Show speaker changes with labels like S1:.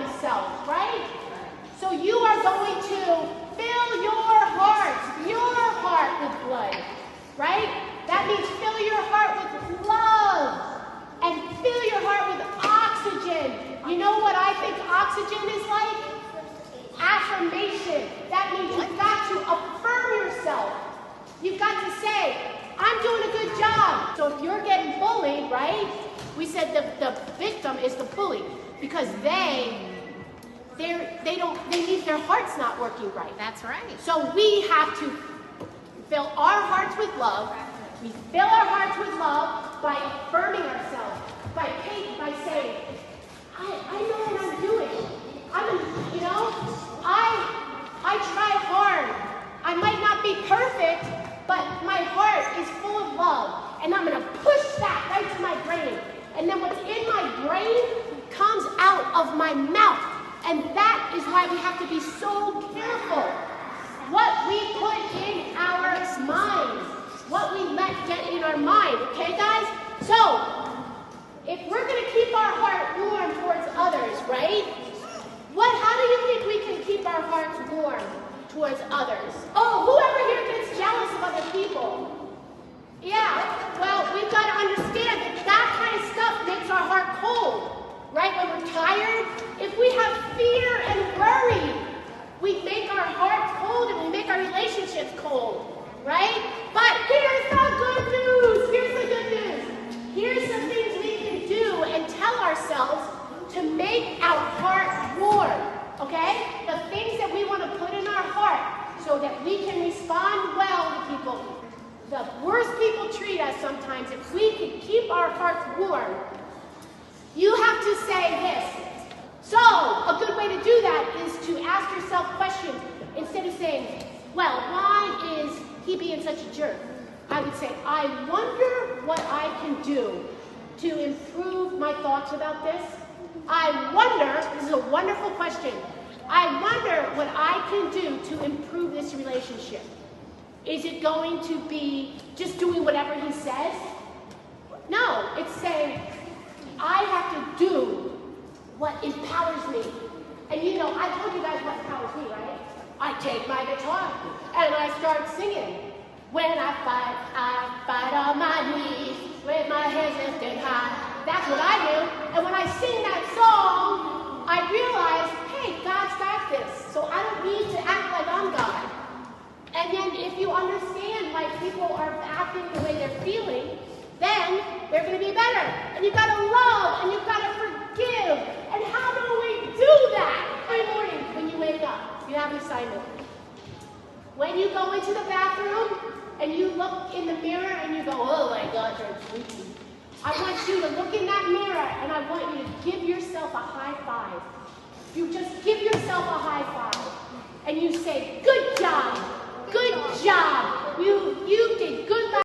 S1: themselves, right? So you are going to fill your heart with blood, right? That means fill your heart with love and fill your heart with oxygen. You know what I think oxygen is like? Affirmation. That means you've got to affirm yourself. You've got to say, I'm doing a good job. So if you're getting bullied, right? We said the victim is the bully because they need their heart's not working right.
S2: That's right.
S1: So we have to fill our hearts with love. We fill our hearts with love by affirming ourselves, by saying, I know what I'm doing. I try hard. I might not be perfect, but my heart is full of love. And I'm going to push that right to my brain. And then what's in my brain comes out of my mouth. And that is why we have to be so careful what we put in our mind, what we let get in our mind. Okay, guys? So, if we're going to keep our heart warm towards others, right? How do you think we can keep our hearts warm towards others? Oh, whoever here gets jealous of other people? Yeah, well, we've got to understand that kind of stuff makes our heart cold, right? When we're tired, if we have fear and worry, we make our hearts cold and we make our relationships cold, right? But here's the good news. Here's the good news. Here's some things we can do and tell ourselves to make our heart warm, okay? The things that we want to put in our heart so that we can respond well to people. The worst people treat us sometimes, if we can keep our hearts warm, you have to say this. So, a good way to do that is to ask yourself questions. Instead of saying, well, why is he being such a jerk? I would say, I wonder what I can do to improve my thoughts about this. I wonder, this is a wonderful question, I wonder what I can do to improve this relationship. Is it going to be just doing whatever he says? No, it's saying, I have to do what empowers me. And you know, I told you guys what empowers me, right? I take my guitar and I start singing. When I fight on my knees with my hands lifted high. That's what I do. And when I sing that song, I realize, hey, God's got this. So I don't need to act like I'm God. And then if you understand why people are acting the way they're feeling, then they're going to be better. And you've got to love, and you've got to forgive. And how do we do that? Every morning when you wake up, you have an assignment. When you go into the bathroom and you look in the mirror and you go, oh my gosh, I'm sleepy. I want you to look in that mirror and I want you to give yourself a high five. You just give yourself a high five. And you say, good job. Good job. You did good.